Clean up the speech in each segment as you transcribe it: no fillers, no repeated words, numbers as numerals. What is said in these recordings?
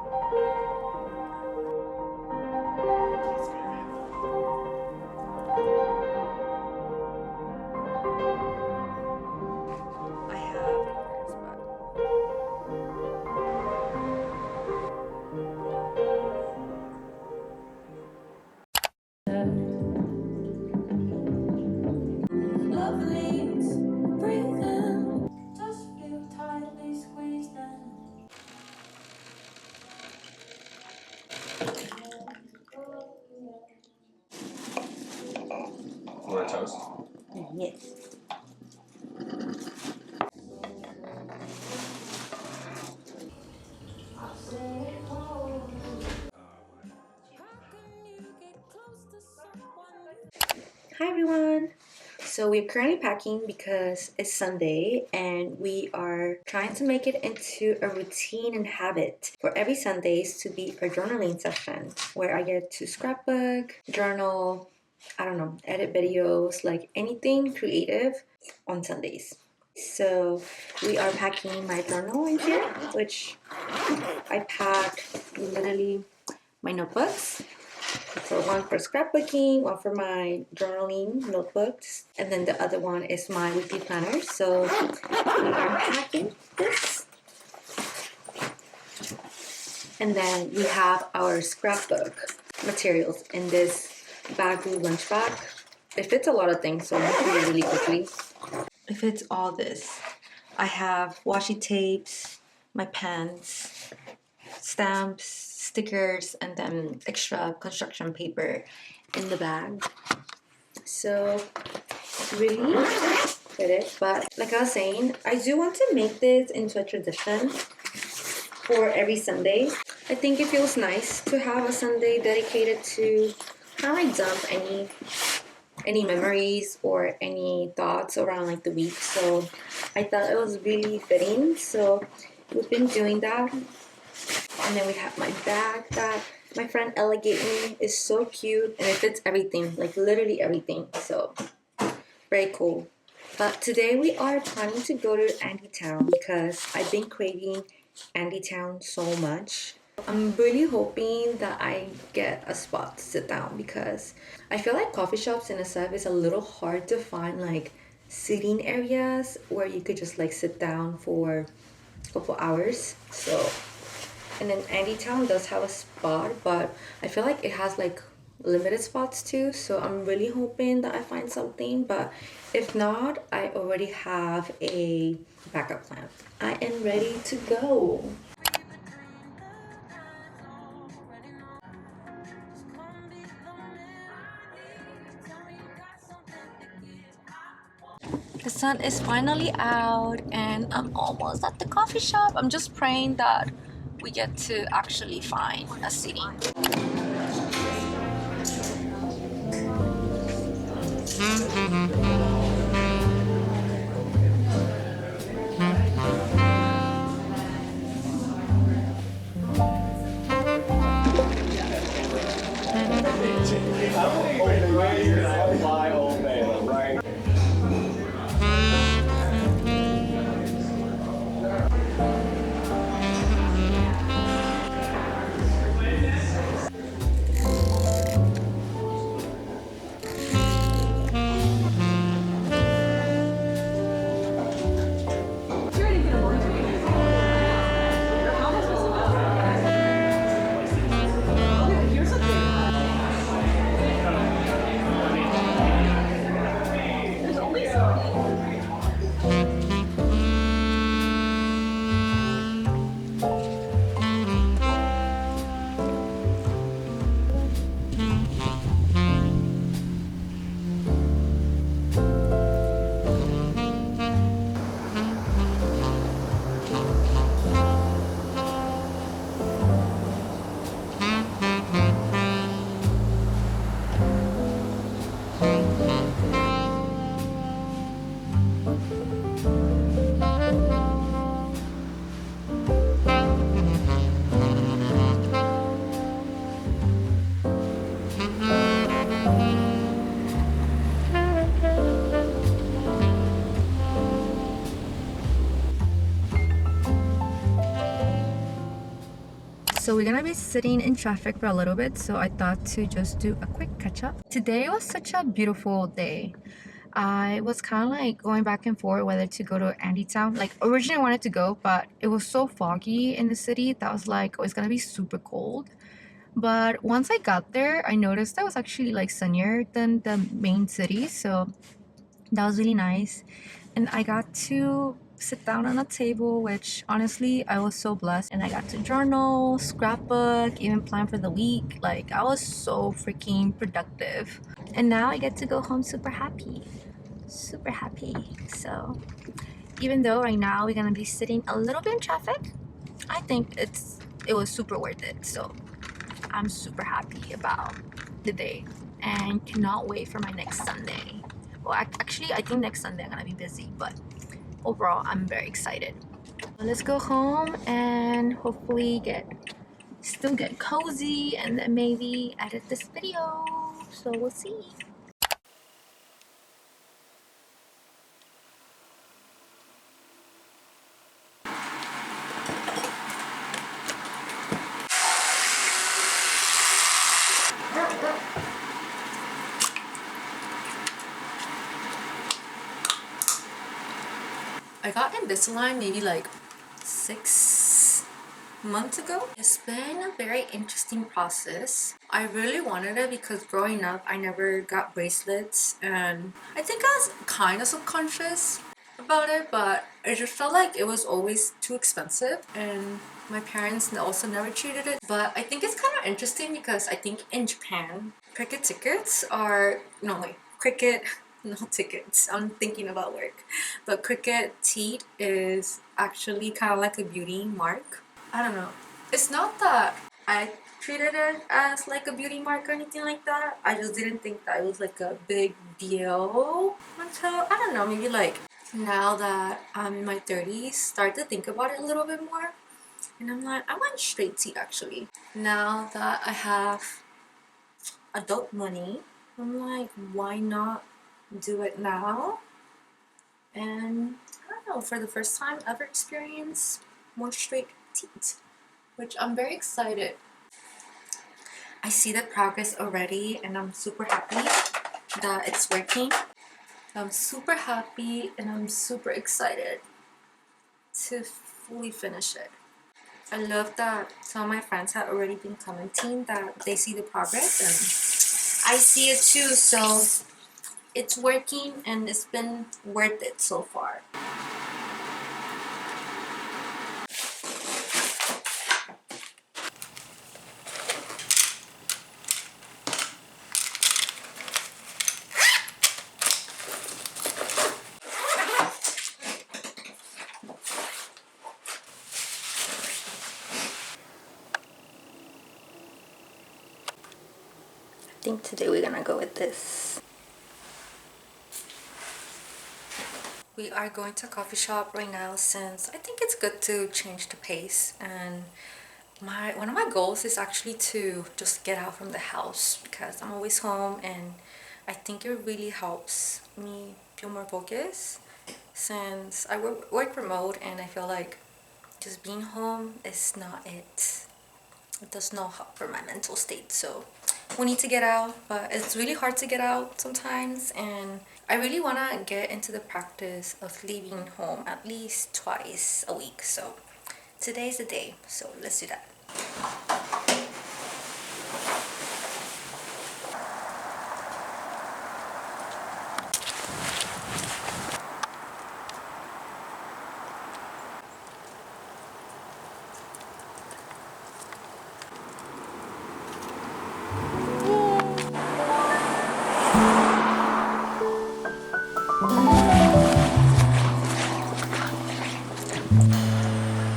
I have papers, but Lovely, breathing, just feel tightly squeezed in. Want a toast? yes. Hi everyone. So we're currently packing because it's Sunday and we are trying to make it into a routine and habit for every Sundays to be a journaling session where I get to scrapbook, journal, I don't know, edit videos, like anything creative on Sundays. So we are packing my journal in here, which I pack literally my notebooks. So one for scrapbooking, one for my journaling notebooks, and then the other one is my weekly planner. So we are packing this. And then we have our scrapbook materials in this Bagu lunch bag. It fits a lot of things, so I'm going to do it really quickly. It fits all this. I have washi tapes, my pens, stamps, stickers, and then extra construction paper in the bag. So really fit it. But like I was saying, I do want to make this into a tradition for every Sunday. I think it feels nice to have a Sunday dedicated to kind of like dump any memories or any thoughts around like the week. So I thought it was really fitting. So we've been doing that. And then we have my bag that my friend Ella gave me. Is so cute and it fits everything, like literally everything. So very cool. But today we are planning to go to Andytown because I've been craving Andytown so much. I'm really hoping that I get a spot to sit down because I feel like coffee shops in SF is a little hard to find like sitting areas where you could just like sit down for a couple hours. So, and then Andytown does have a spot, but I feel like it has like limited spots too. So I'm really hoping that I find something, but if not, I already have a backup plan. I am ready to go. The sun is finally out and I'm almost at the coffee shop. I'm just praying that we get to actually find a seating. So we're gonna be sitting in traffic for a little bit, so I thought to just do a quick catch up. Today was such a beautiful day. I was kind of like going back and forth whether to go to Andytown. Like originally I wanted to go, but it was so foggy in the city that I was like, oh, it's gonna be super cold. But once I got there, I noticed that it was actually like sunnier than the main city, so that was really nice. And I got to sit down on a table, which honestly I was so blessed. And I got to journal, scrapbook, even plan for the week. Like I was so freaking productive. And now I get to go home super happy. Super happy. So even though right now we're gonna be sitting a little bit in traffic, I think it was super worth it. So I'm super happy about the day and cannot wait for my next Sunday. Well, actually, I think next Sunday I'm gonna be busy, but overall, I'm very excited. Let's go home and hopefully still get cozy and then maybe edit this video. So we'll see. I got Invisalign maybe like 6 months ago. It's been a very interesting process. I really wanted it because growing up I never got bracelets and I think I was kind of subconscious about it, but it just felt like it was always too expensive and my parents also never treated it. But I think it's kind of interesting because I think in Japan cricket tickets are no wait cricket no tickets, I'm thinking about work, but cricket teeth is actually kind of like a beauty mark. I don't know, it's not that I treated it as like a beauty mark or anything like that. I just didn't think that it was like a big deal until I don't know, maybe like now that I'm in my 30s start to think about it a little bit more, and I'm like, I want straight teeth actually. Now that I have adult money, I'm like, why not do it now? And I don't know, for the first time ever experience more straight teeth, which I'm very excited. I see the progress already and I'm super happy that it's working. I'm super happy and I'm super excited to fully finish it. I love that some of my friends have already been commenting that they see the progress and I see it too, so it's working and it's been worth it so far. I think today we're gonna go with this. We are going to a coffee shop right now since I think it's good to change the pace, and one of my goals is actually to just get out from the house because I'm always home and I think it really helps me feel more focused since I work remote and I feel like just being home is not it. It does not help for my mental state, so we need to get out, but it's really hard to get out sometimes, and I really want to get into the practice of leaving home at least twice a week. So today's the day, so let's do that.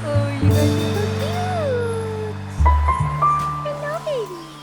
Oh, you guys are so cute! Hello, babies!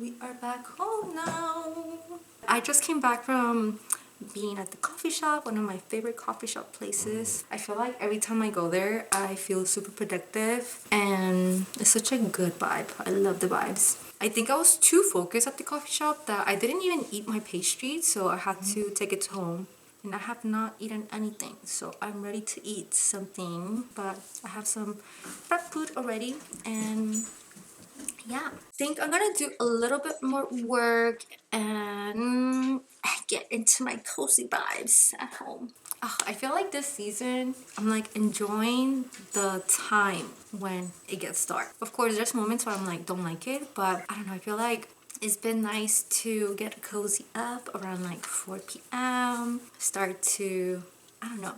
We are back home now. I just came back from being at the coffee shop, one of my favorite coffee shop places. I feel like every time I go there, I feel super productive and it's such a good vibe. I love the vibes. I think I was too focused at the coffee shop that I didn't even eat my pastry, so I had to take it home. And I have not eaten anything, so I'm ready to eat something, but I have some prep food already, and yeah, I think I'm gonna do a little bit more work and get into my cozy vibes at home. I feel like this season I'm like enjoying the time when it gets dark. Of course there's moments where I'm like don't like it, but I don't know, I feel like it's been nice to get cozy up around like 4 p.m. Start to, I don't know,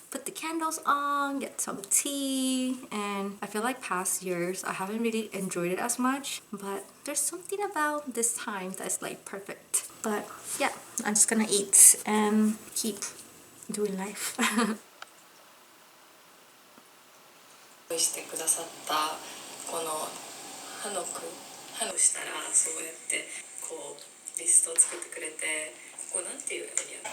put the candles on, get some tea, and I feel like past years I haven't really enjoyed it as much, but there's something about this time that's like perfect. But yeah, I'm just gonna eat and keep doing life. 用意してくださったこの歯の句歯のしたらそうやってこうリストを作ってくれて、ここなんていうエリア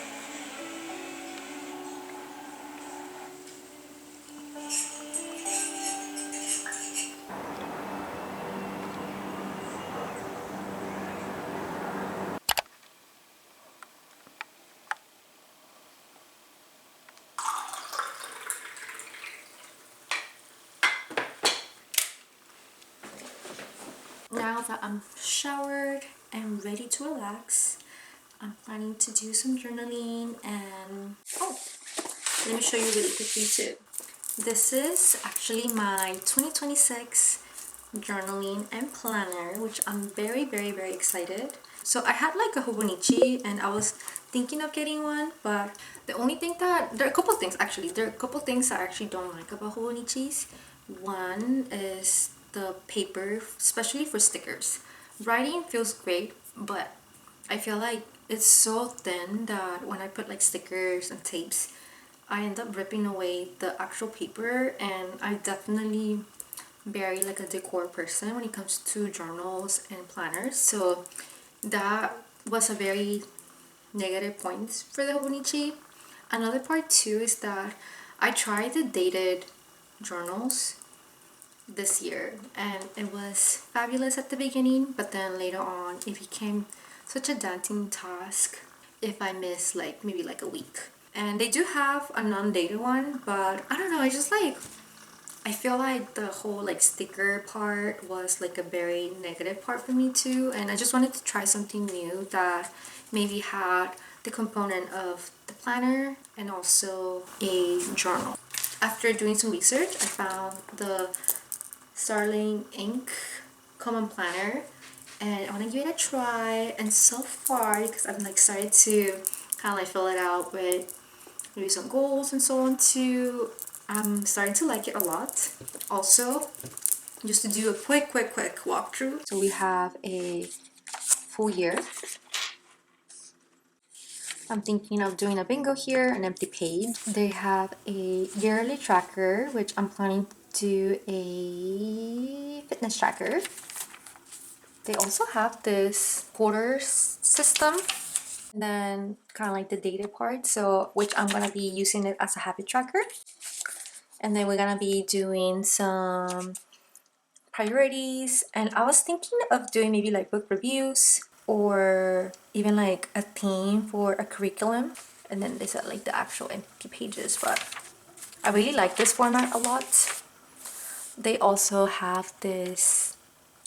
Now that I'm showered and ready to relax, I'm planning to do some journaling and let me show you really quickly too. This is actually my 2026 journaling and planner, which I'm very excited. So I had like a Hobonichi and I was thinking of getting one, but the only thing that, there are a couple things actually, there are a couple things I actually don't like about Hobonichis. One is the paper, especially for stickers. Writing feels great, but I feel like it's so thin that when I put like stickers and tapes, I end up ripping away the actual paper, and I definitely very like a decor person when it comes to journals and planners, so that was a very negative point for the Hobonichi. Another part too is that I tried the dated journals this year and it was fabulous at the beginning, but then later on it became such a daunting task if I miss like maybe like a week. And they do have a non-dated one, but I don't know, I just like, I feel like the whole like sticker part was like a very negative part for me too, and I just wanted to try something new that maybe had the component of the planner and also a journal. After doing some research, I found the Starling Ink Common Planner and I want to give it a try, and so far, because I'm like excited to kind of like fill it out with maybe some goals and so on too, I'm starting to like it a lot. Also, just to do a quick walkthrough. So we have a full year. I'm thinking of doing a bingo here, an empty page. They have a yearly tracker, which I'm planning to do a fitness tracker. They also have this quarter system, and then kind of like the data part, so which I'm gonna be using it as a habit tracker. And then we're gonna be doing some priorities, and I was thinking of doing maybe like book reviews or even like a theme for a curriculum, and then they said like the actual empty pages, but I really like this format a lot. They also have this,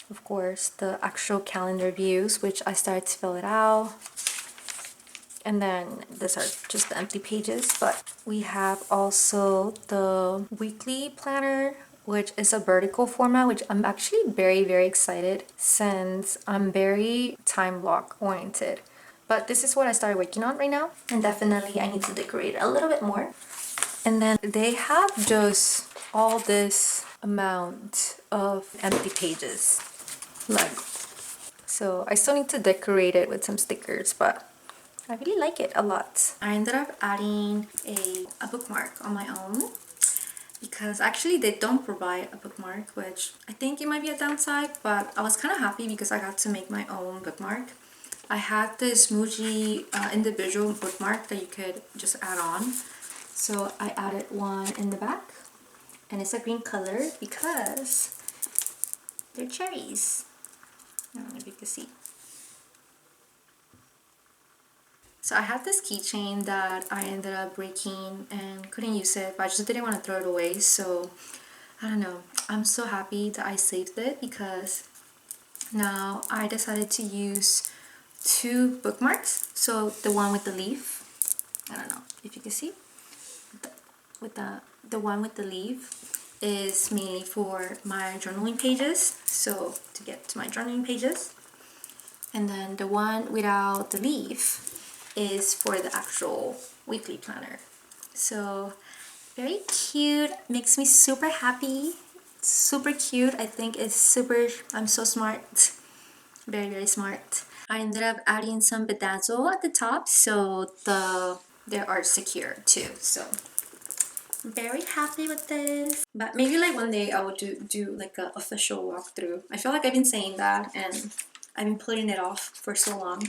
of course, the actual calendar views, which I started to fill it out. And then these are just the empty pages, but we have also the weekly planner, which is a vertical format, which I'm actually very excited since I'm very time block oriented. But this is what I started working on right now, and definitely I need to decorate it a little bit more. And then they have just all this amount of empty pages, like, so I still need to decorate it with some stickers, but I really like it a lot. I ended up adding a bookmark on my own, because actually they don't provide a bookmark, which I think it might be a downside, but I was kind of happy because I got to make my own bookmark. I had this Muji individual bookmark that you could just add on. So I added one in the back, and it's a green color because they're cherries. I don't know if you can see. So I had this keychain that I ended up breaking and couldn't use it, but I just didn't want to throw it away. So I don't know, I'm so happy that I saved it because now I decided to use two bookmarks. So the one with the leaf, I don't know if you can see, with the one with the leaf is mainly for my journaling pages, so to get to my journaling pages. And then the one without the leaf is for the actual weekly planner. So very cute, makes me super happy, super cute. I think it's super, I'm so smart, very smart. I ended up adding some bedazzle at the top so they are secure too. So I'm very happy with this. But maybe like one day I will do like an official walkthrough. I feel like I've been saying that and I've been putting it off for so long.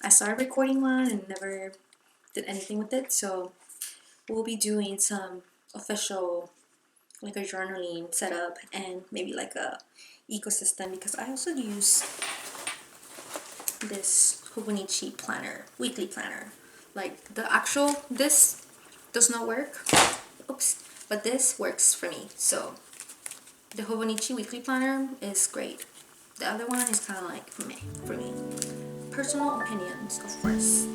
I started recording one and never did anything with it, so we'll be doing some official, like a journaling setup and maybe like a ecosystem, because I also use this Hobonichi planner, weekly planner. Like the actual, this does not work, oops, but this works for me. So the Hobonichi weekly planner is great. The other one is kind of like meh for me. Personal opinions, of course.